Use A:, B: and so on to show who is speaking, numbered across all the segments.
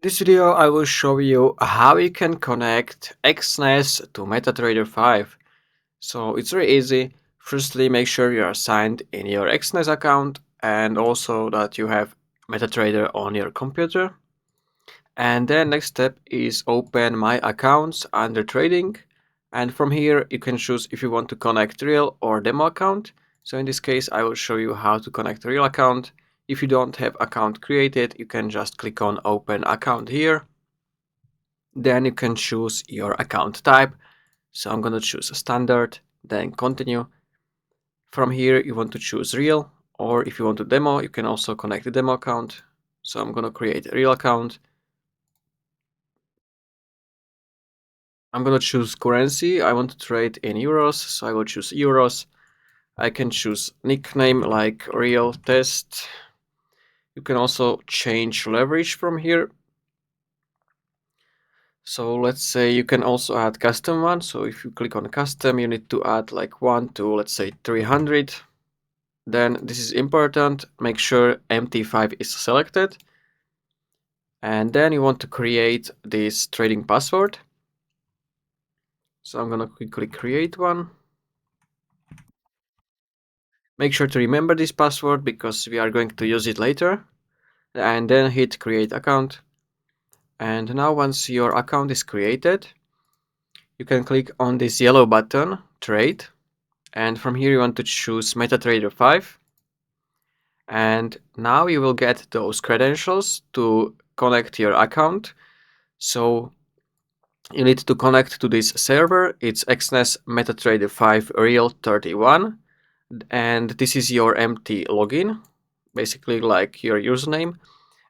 A: This video I will show you how you can connect Exness to MetaTrader 5. So it's very easy. Firstly, make sure you are signed in your Exness account and also that you have MetaTrader on your computer. And then next step is open My Accounts under Trading. And from here you can choose if you want to connect real or demo account. So in this case I will show you how to connect a real account. If you don't have account created, you can just click on open account here. Then you can choose your account type. So I'm gonna choose a standard, then continue. From here you want to choose real, or if you want to demo, you can also connect the demo account. So I'm gonna create a real account. I'm gonna choose currency. I want to trade in euros, so I will choose euros. I can choose nickname like real test. You can also change leverage from here. So let's say you can also add custom one. So if you click on custom, you need to add like 1 to, let's say, 300. Then this is important. Make sure MT5 is selected. And then you want to create this trading password. So I'm gonna quickly create one. Make sure to remember this password because we are going to use it later. And then hit create account. And now once your account is created, you can click on this yellow button, trade. And from here you want to choose MetaTrader 5. And now you will get those credentials to connect your account. So you need to connect to this server. It's Exness MetaTrader 5 Real 31. And this is your empty login, basically like your username.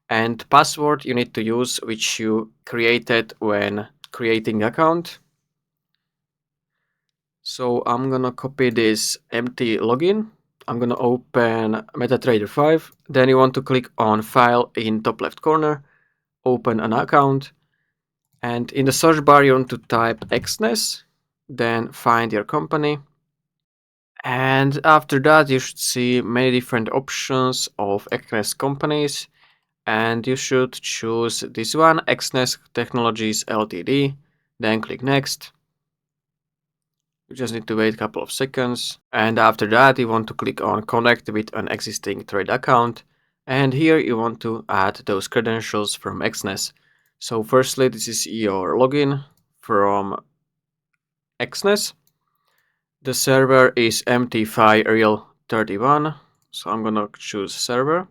A: And password you need to use which you created when creating account. So I'm gonna copy this empty login. I'm gonna open MetaTrader 5. Then you want to click on File in top left corner, open an account, and in the search bar you want to type Exness, then find your company. And after that you should see many different options of Exness companies, and you should choose this one, Exness Technologies Ltd. Then click Next. You just need to wait a couple of seconds, and after that you want to click on connect with an existing trade account, and here you want to add those credentials from Exness. So firstly, this is your login from Exness. The server is MT5 Real 31, so I'm gonna choose server.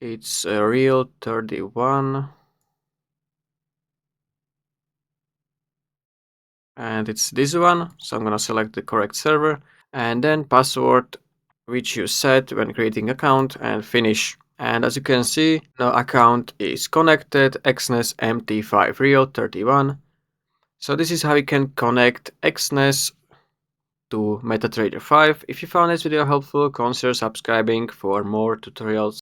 A: It's Real 31. And it's this one, so I'm gonna select the correct server, and then password which you set when creating account, and finish. And as you can see, the account is connected, Exness MT5 Real 31. So this is how you can connect Exness to MetaTrader 5. If you found this video helpful, consider subscribing for more tutorials.